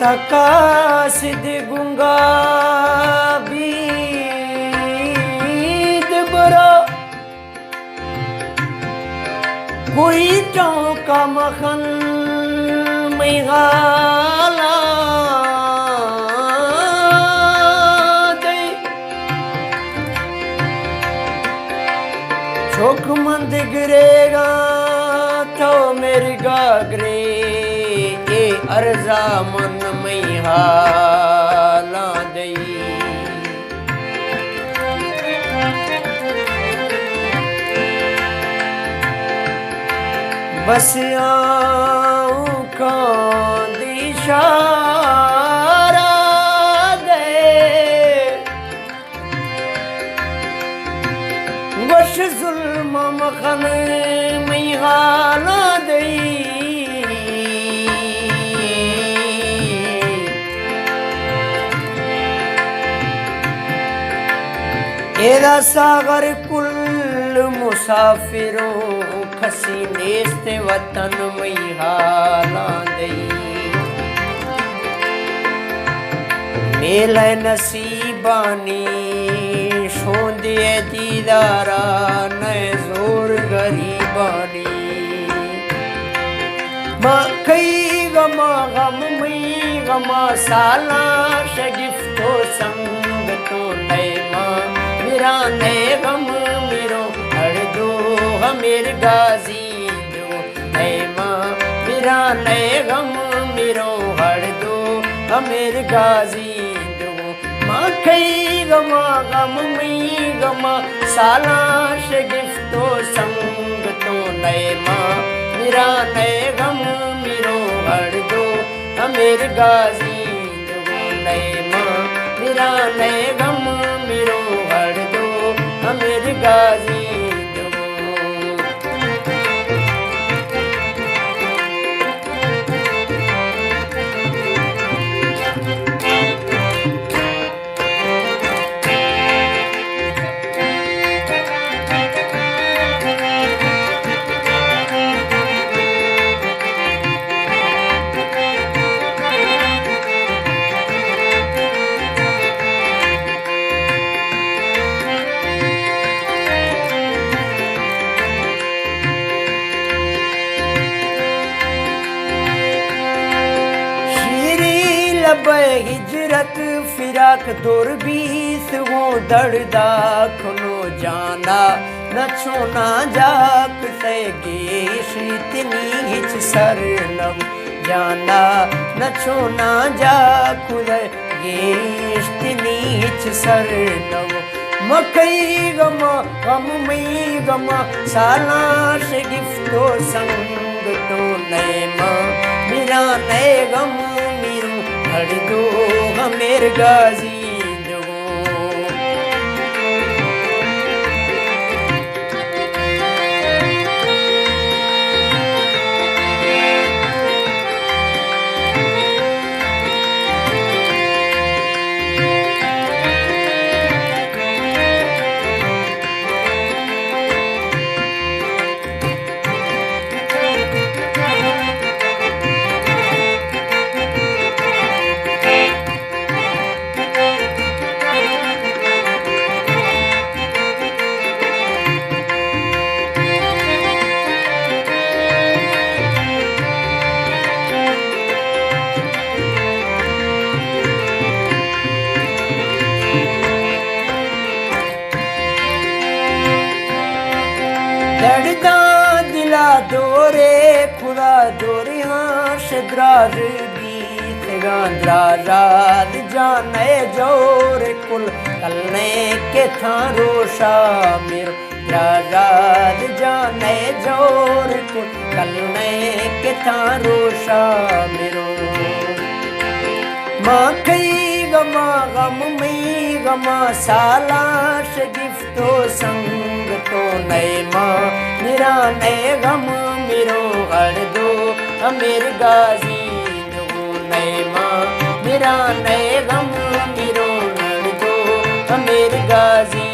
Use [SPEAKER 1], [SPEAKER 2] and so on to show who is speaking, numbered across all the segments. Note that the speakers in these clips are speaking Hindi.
[SPEAKER 1] तका सिद्ध गुंगा बीद बरा कोई चौका मखन मिहाला दे छोक मंद गिरेगा तो मेरी गागरे ये अर्जा मन में हाला दे बस आऊं कौन दिशारा दे वश जुल्म मखन में हाला दे एदा सागर कुल मुसाफिरों खसी नेस्ते वतन में हाला दई मेल नसीबानी शोंदे दीदारा नए जोर गरीबानी मकई गमा गम में गमा साला शगिफ्तो संग तो नए माँ मेरा नए गम मेरो हर दो हमेर गाजी दो नए माँ मेरा नए गम मेरो हर दो हमेर गाजी दो माँ कई गमा गम में गमा साला शगिफ्तो संग तो नए माँ मेरा नए गम मेरो हर दो हमेर गाजी दो नए माँ मेरा नए गम मेरो हर दो हमेर गाजी हिजरत फिराक दूर बीस वो दर्दा खुनो जाना न छोना जाक से गेश इतनी हिच सरनम जाना न छोना जाक गेश इतनी हिच सरनम मकई गमा गम मई गमा साला शगिफ्तो संग तो नए माँ मेरा नए गम मेरो हर दो हमेर गाजी दो दर्दा दिला दोरे खुदा दोरे हाँ शद्राज गीत गांद्रा रात जाने जोर कुल कलने के था रोशा मेरो रात जाने जोर कुल कलने के था रोशा मेरो माँ कई गमा गम में गमा साला शगिफ्तो संग तो नए माँ मेरा नए गम मेरो हर दो अमीर गाजी दो नए माँ मेरा नए गम मेरो हर दो अमीर गाजी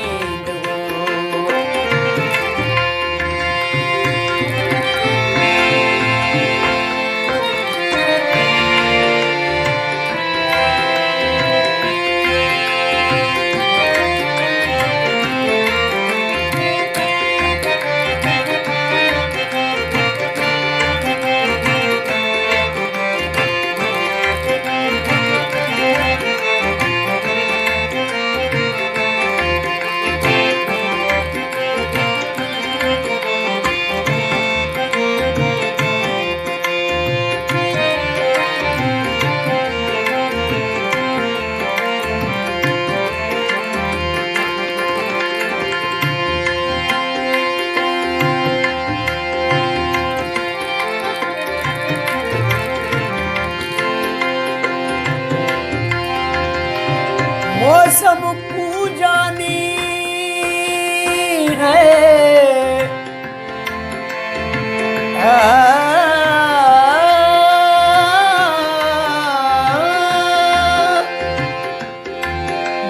[SPEAKER 1] है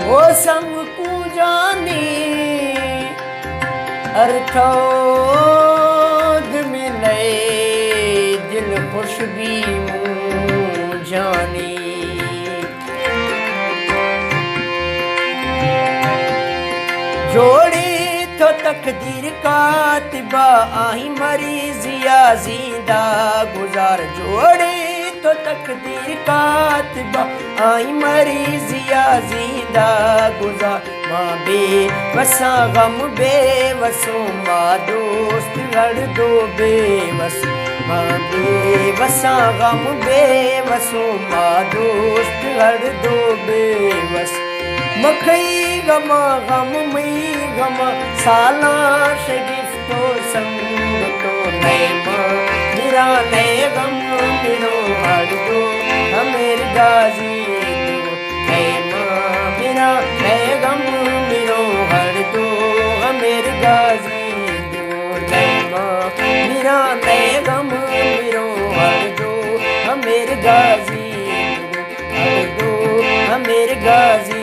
[SPEAKER 1] वो संग को जानी अर्थोद मिले दिल खुश भी मुँह जानी जोड़ी तो तकदीर कातिबा आई मरी जिया जिंदा गुजार जोड़ी तो तकदीर कातिबा आई मरी जिया जिंदा गुजार माँ बेवसा गम बेवसो माँ दोस्त लड़ दो बेवस माँ बेवसा गम बेवसो माँ दोस्त लड़ दो बेवस मखई गमा गम मई गमा साला शगिफ्तो संग तो नैमा मेरा नए गम मिरो हर दो हमेर गाजी दो नैमा मेरा नए गम मिरो हर दो हमेर गाजी दो नैमा मेरा नए गम मिरो हर दो हमेर गाजी दो हर दो हमेर गाजी